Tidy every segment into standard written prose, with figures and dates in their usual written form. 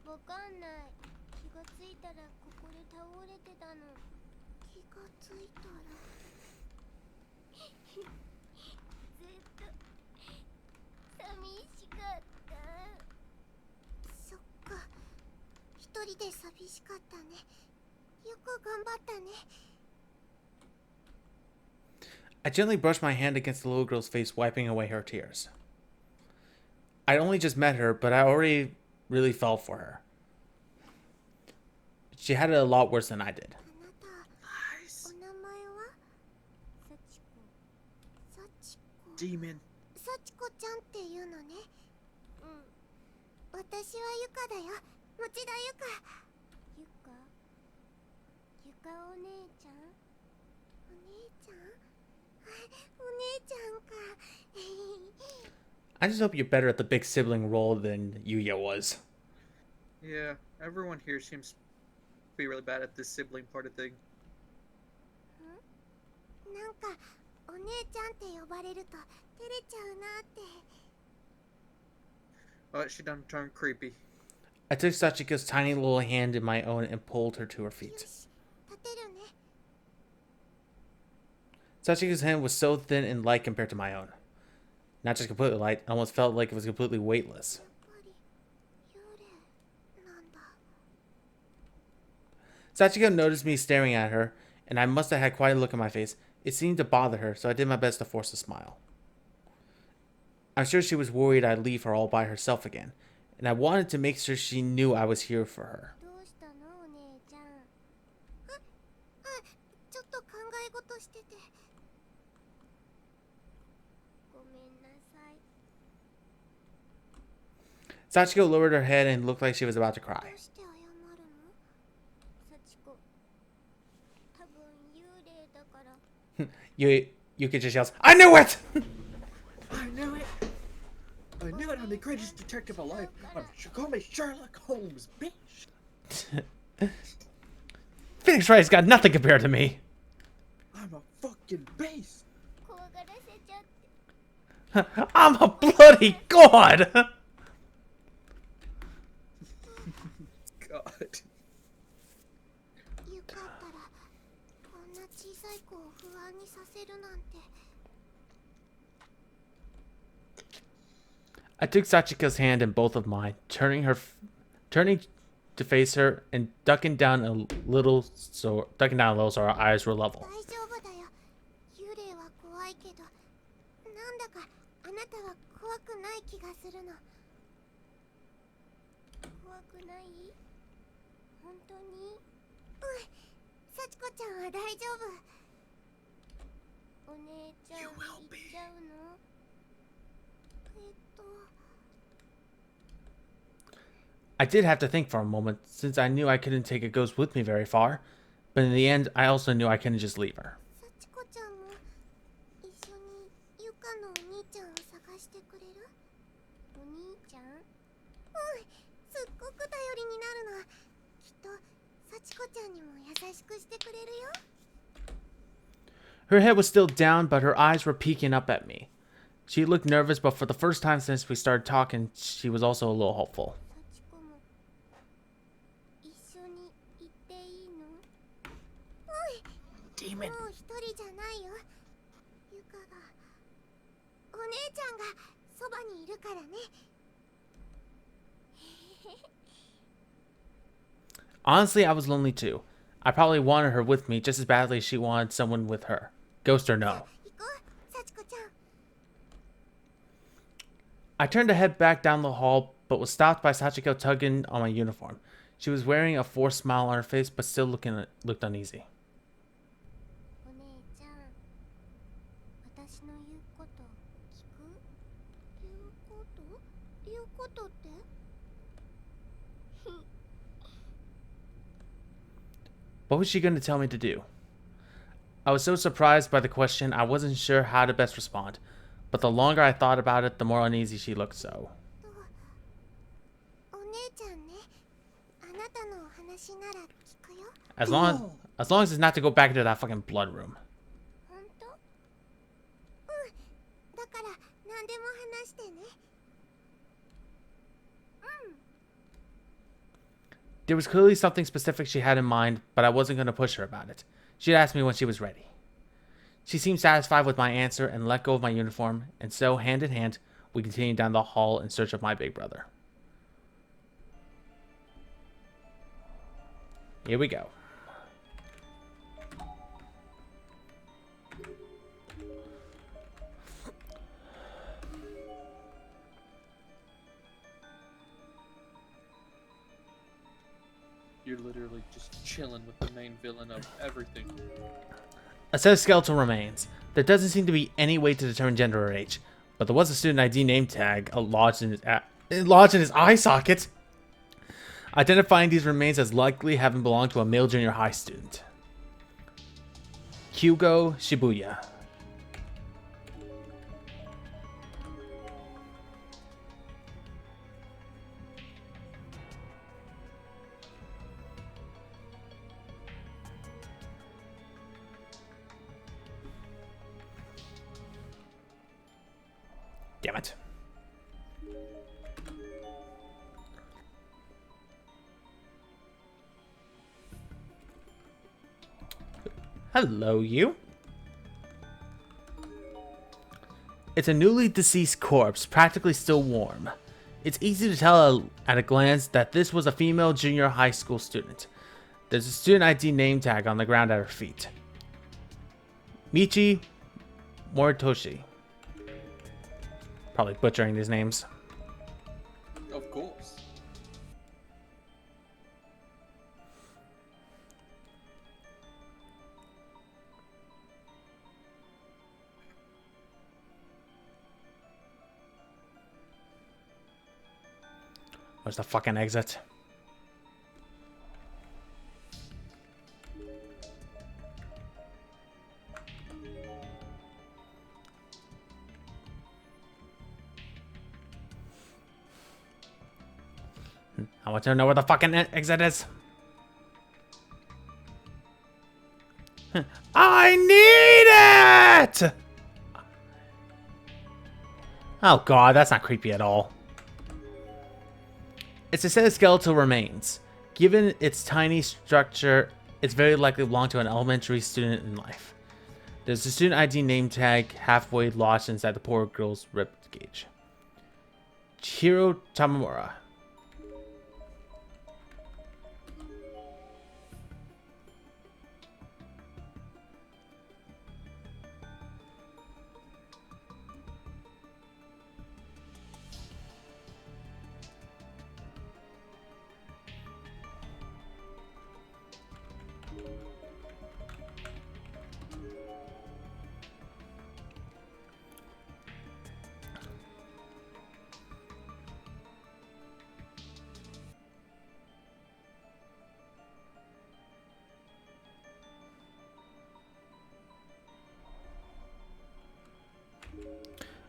わかんない。気がついたらここで倒れてたの。気がついたらずっと寂しかった。そっか、一人で寂しかったね。よく頑張ったね。I gently brushed my hand against the little girl's face, wiping away her tears. I'd only just met her, but I already really fell for her. She had it a lot worse than I did. Nice. お名前は？幸子。Demon. 幸子ちゃんっていうのね。うん。私はゆかだよ。持田ゆか。ゆか？ゆかお姉ちゃん？お姉ちゃん？お姉ちゃんか。I just hope you're better at the big sibling role than Yuya was. Yeah, everyone here seems to be really bad at this sibling part of thing. なんかお姉ちゃんって呼ばれると照れちゃうなって。She done turned creepy. I took Sachiko's tiny little hand in my own and pulled her to her feet. よし、立てるね。Sachiko's hand was so thin and light compared to my own. Not just completely light, I almost felt like it was completely weightless. やっぱり幽霊なんだ。 Sachiko noticed me staring at her, and I must have had quite a look on my face. It seemed to bother her, so I did my best to force a smile. I'm sure she was worried I'd leave her all by herself again, and I wanted to make sure she knew I was here for her. どうしたのお姉ちゃん。ちょっと考え事してて。ごめんなさい。 Sachiko lowered her head and looked like she was about to ど cry. うして謝るの？幸子。多分幽霊だから。Yuka just yells, I knew it! I knew it! I knew it! I'm the greatest detective alive! Call me Sherlock Holmes, bitch! Phoenix Wright's got nothing compared to me. I'm a fucking beast! 怖がらせちゃって。 I'm a bloody god! God. よかったらこんな小さい子を不安にさせるなんて。 I took Sachiko's hand in both of mine, turning to face her and ducking down a little so our eyes were level. 大丈夫だよ。幽霊は怖いけど、なんだかあなたは怖くない気がするの。怖くない？本当に？幸子ちゃんは大丈夫。お姉ちゃん You 行 will っ be. ちゃうの？I did have to think for a moment, since I knew I couldn't take a ghost with me very far, but in the end, I also knew I couldn't just leave her. 幸子ちゃんも一緒にゆかのお兄ちゃんを探してくれる？お兄ちゃん？すっごく頼りになるの。きっと幸子ちゃんにも優しくしてくれるよ。 Her head was still down, but her eyes were peeking up at me. She looked nervous, but for the first time since we started talking, she was also a little hopeful. 幸子も一緒に行っていいの？ Demon. もう一人じゃないよ。ゆかが、お姉ちゃんがそばにいるからね。 Honestly, I was lonely too. I probably wanted her with me just as badly as she wanted someone with her. Ghost or no. 行こう、幸子ちゃん。 I turned to head back down the hall, but was stopped by Sachiko tugging on my uniform. She was wearing a forced smile on her face, but still looked uneasy. お姉ちゃん、私の言うこと聞く？言うこと？言うことって？ What was she going to tell me to do? I was so surprised by the question, I wasn't sure how to best respond. But the longer I thought about it, the more uneasy she looked so. お姉ちゃんね、あなたのお話なら聞くよ。 As long as it's not to go back into that fucking blood room. 本当？だから何でも話してね。There was clearly something specific she had in mind, but I wasn't going to push her about it. She'd ask me when she was ready. She seemed satisfied with my answer and let go of my uniform, and so, hand in hand, we continued down the hall in search of my big brother. Here we go. You're literally just chilling with the main villain of everything. A set of skeletal remains. There doesn't seem to be any way to determine gender or age, but there was a student ID name tag lodged in his eye socket, identifying these remains as likely having belonged to a male junior high student. Hugo Shibuya. Damn it. Hello, you. It's a newly deceased corpse, practically still warm. It's easy to tell at a glance that this was a female junior high school student. There's a student ID name tag on the ground at her feet. Michi Moritoshi. Probably butchering these names. Of course. Where's the fucking exit? I want to know where the fucking exit is. I need it! Oh god, that's not creepy at all. It's a set of skeletal remains. Given its tiny structure, it's very likely belonged to an elementary student in life. There's a student ID name tag halfway lodged inside the poor girl's rib cage. Chihiro Tamamura.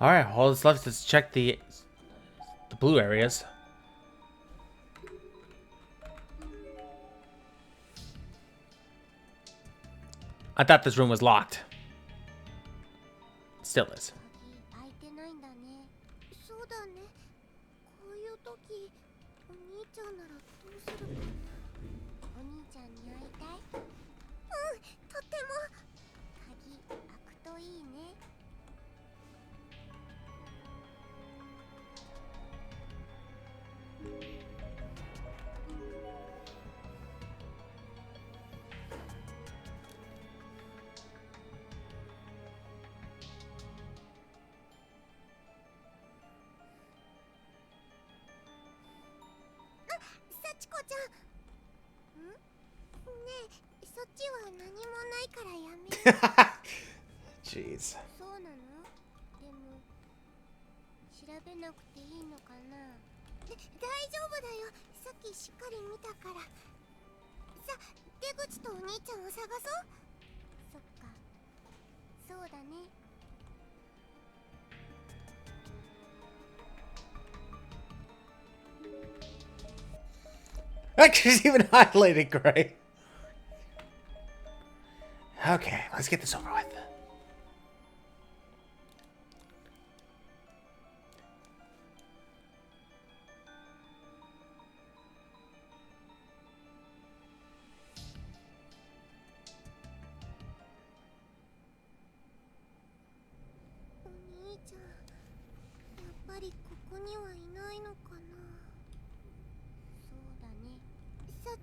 Alright, all that's left is check the blue areas. I thought this room was locked. Still is. 開いてないんだね。そうだね。こういう時、お兄ちゃんならどうする？お兄ちゃんに会いたい？うん、とても。鍵開くといいね。幸子ちゃん。ん？ねえ、そっちは何もないからやめよう。 Jeez. そうなの？でも調べなくていいのかな？大丈夫だよ。さっきしっかり見たから。さ、出口とお兄ちゃんを探そう。そっか。そうだね。She's even highlighted gray. Okay, let's get this over with.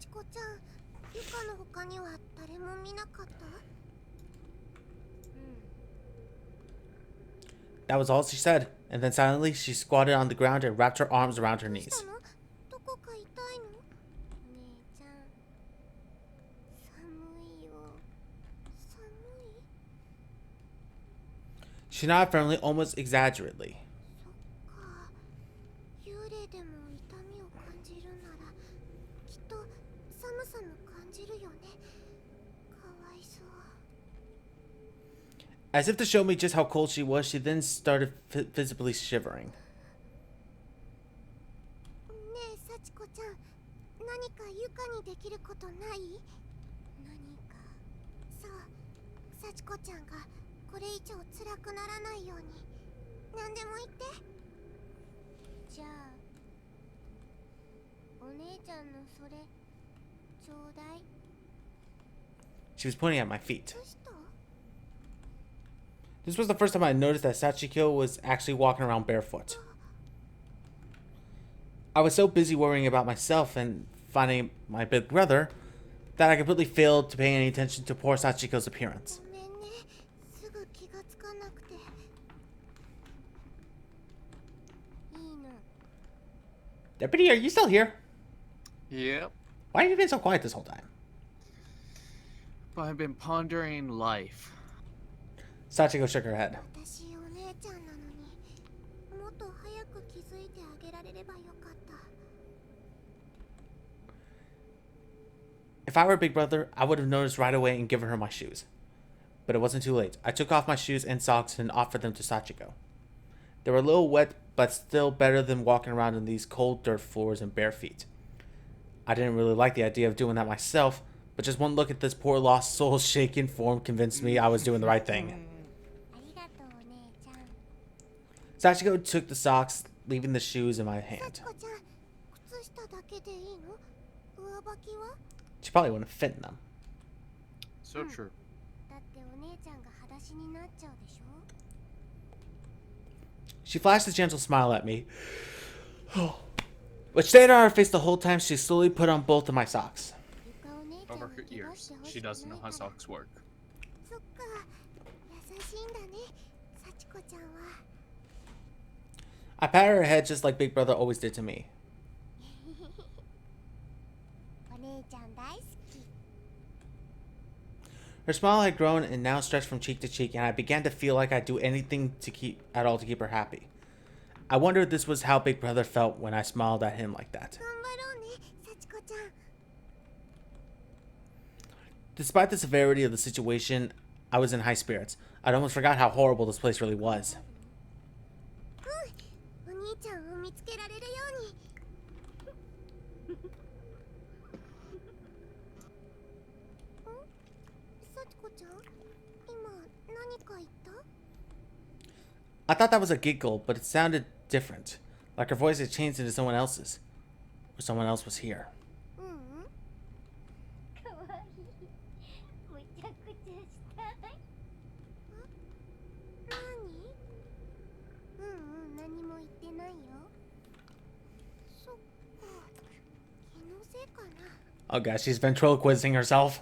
幸子ちゃん、ゆかの他には誰も見なかった？ That was all she said, and then silently she squatted on the ground and wrapped her arms around her どうした knees. の？どこか痛いの？お姉ちゃん、寒いよ。寒い？ She nodded firmly, almost exaggeratedly. そっか。幽霊でも痛みを感じるなら、きっと寒さも感じるよね。かわいそう。 As if to show me just how cold she was, she then started visibly shivering. ねえ、幸子ちゃん、何かゆかにできることない？何か。そう、幸子ちゃんがこれ以上辛くならないように何でも言って。じゃあお姉ちゃんのそれちょうだい。 She was pointing at my feet. どうした？ This was the first time I noticed that Sachiko was actually walking around barefoot. I was so busy worrying about myself and finding my big brother that I completely failed to pay any attention to poor Sachiko's appearance. ごめんね、すぐ気がつかなくて。いいの。 Deputy, are you still here? Yep. Why have you been so quiet this whole time? I've been pondering life. Sachiko shook her head. 私お姉ちゃんなのにもっと早く気づいてあげられればよかった。 If I were a big brother, I would have noticed right away and given her my shoes. But it wasn't too late. I took off my shoes and socks and offered them to Sachiko. They were a little wet, but still better than walking around in these cold dirt floors and bare feet. I didn't really like the idea of doing that myself, but just one look at this poor lost soul's shaken form convinced me I was doing the right thing. ありがとうお姉ちゃん。 Sachiko took the socks, leaving the shoes in my hand. 幸子ちゃん、靴下だけでいいの？上履きは？ She probably wouldn't fit in them. So true. だってお姉ちゃんが裸足になっちゃうでしょ？ She flashed a gentle smile at me, which stayed on her face the whole time. She slowly put on both of my socks. ゆかお姉ちゃん Over に her 怪我 ears. してほし She くない doesn't know か how ら。 socks work. そっか、優しいんだね、幸子ちゃんは。 I patted her head just like Big Brother always did to me. お姉ちゃん大好き。 Her smile had grown and now stretched from cheek to cheek, and I began to feel like I'd do anything to keep her happy. I wondered if this was how Big Brother felt when I smiled at him like that. 頑張ろうね、幸子ちゃん。 Despite the severity of the situation, I was in high spirits. I'd almost forgot how horrible this place really was. うん、お兄ちゃんを見つけられるように。幸子ちゃん、今何か言った？ I thought that was a giggle, but it sounded different, like her voice had changed into someone else's, or someone else was here. ううん。かわいい。むちゃくちゃしたい。何？何も言ってないよ。そっか。気のせいかな。 Oh gosh, she's ventriloquizing herself.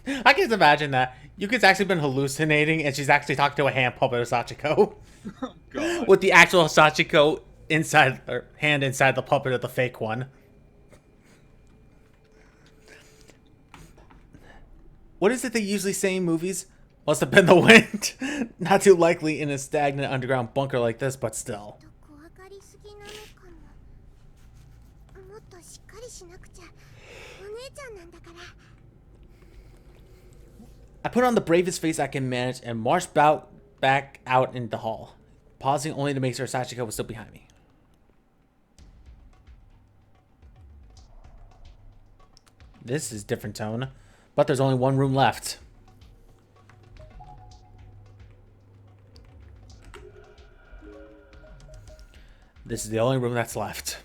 I can just imagine that. Yuka's actually been hallucinating and she's actually talking to a hand puppet of Sachiko. God. With the actual Sachiko inside her hand inside the puppet of the fake one. What is it they usually say in movies? Must have been the wind. Not too likely in a stagnant underground bunker like this, but still. 怖がりすぎなのかも。もっとしっかりしなくちゃ。お姉ちゃんなんだから。 I put on the bravest face I can manage and marched back out in the hall, pausing only to make sure Sachiko was still behind me. This is different tone, but there's only one room left. This is the only room that's left.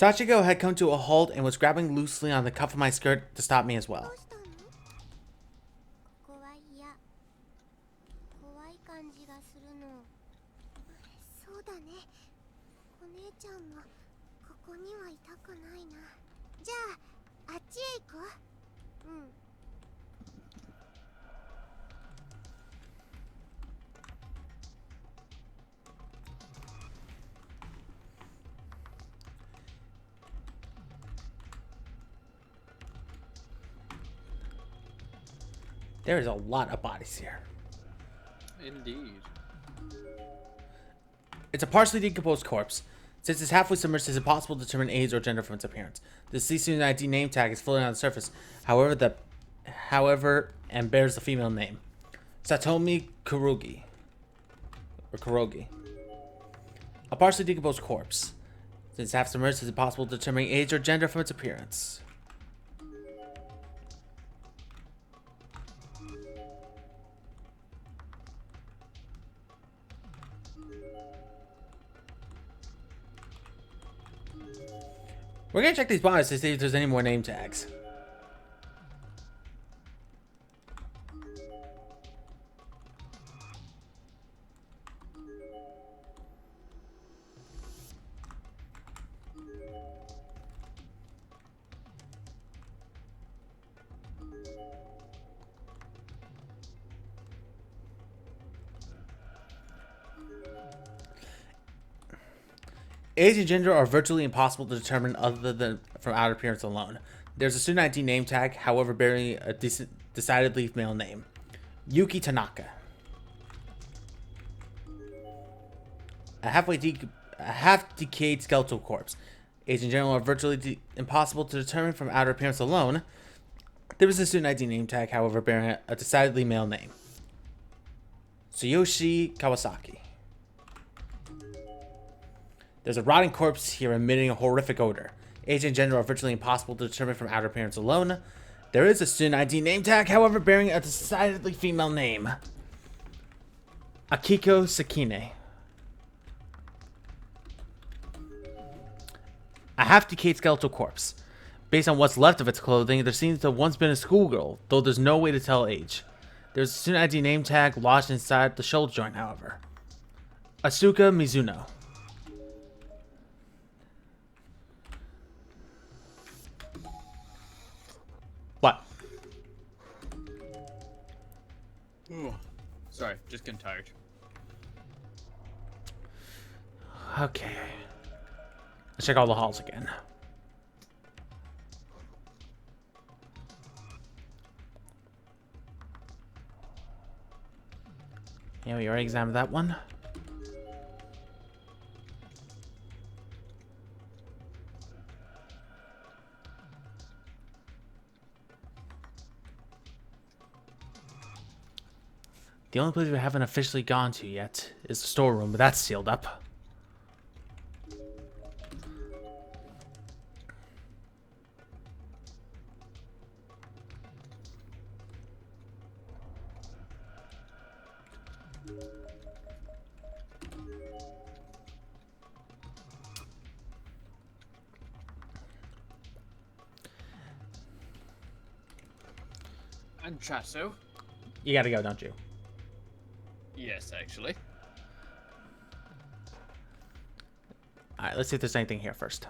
Sachiko had come to a halt and was grabbing loosely on the cuff of my skirt to stop me as ど well. うしたの？ここは嫌。怖い感じがするの。そうだね。お姉ちゃんもここにはいたくないな。じゃあ、あっちへ行こう。うん。There is a lot of bodies here. Indeed. It's a partially decomposed corpse. Since it's halfway submerged, it's impossible to determine age or gender from its appearance. The deceased student ID name tag is floating on the surface, however, and bears the female name. Satomi Kurogi. Or Kurogi. A partially decomposed corpse. Since it's half submerged, it's impossible to determine age or gender from its appearance. We're gonna check these bodies to see if there's any more name tags. Age and gender are virtually impossible to determine other than from outer appearance alone. There's a student ID name tag, however, bearing a decidedly male name. Yuki Tanaka. A half-decayed skeletal corpse. Age and gender are virtually impossible to determine from outer appearance alone. There is a student ID name tag, however, bearing a decidedly male name. Tsuyoshi Kawasaki. There's a rotting corpse here emitting a horrific odor. Age and gender are virtually impossible to determine from outer appearance alone. There is a student ID name tag, however, bearing a decidedly female name. Akiko Sakine. A half-decayed skeletal corpse. Based on what's left of its clothing, there seems to have once been a schoolgirl, though there's no way to tell age. There's a student ID name tag lodged inside the shoulder joint, however. Asuka Mizuno. What? Ooh. Sorry, just getting tired. Okay. Let's check all the halls again. Yeah, we already examined that one. The only place we haven't officially gone to yet is the storeroom, but that's sealed up. And Chasso? You gotta go, don't you? Yes, actually. Alright, let's see if there's anything here first.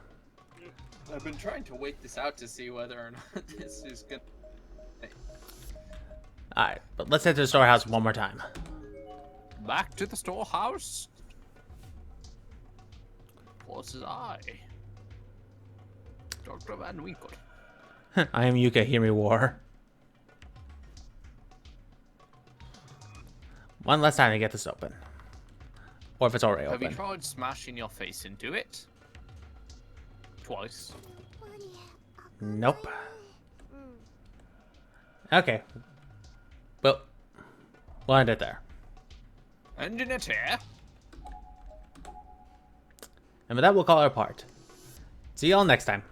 I've been trying to wait this out to see whether or not this is gonna... Alright, but let's head to the storehouse one more time. Back to the storehouse? What is I? Dr. Van Winkle. I am Yuka, hear me war. One last time to get this open. Or if it's already Have open. you tried smashing your face into it? Twice. Nope. Okay. Well, we'll end it there. Ending it here? And with that, we'll call our part. See y'all next time.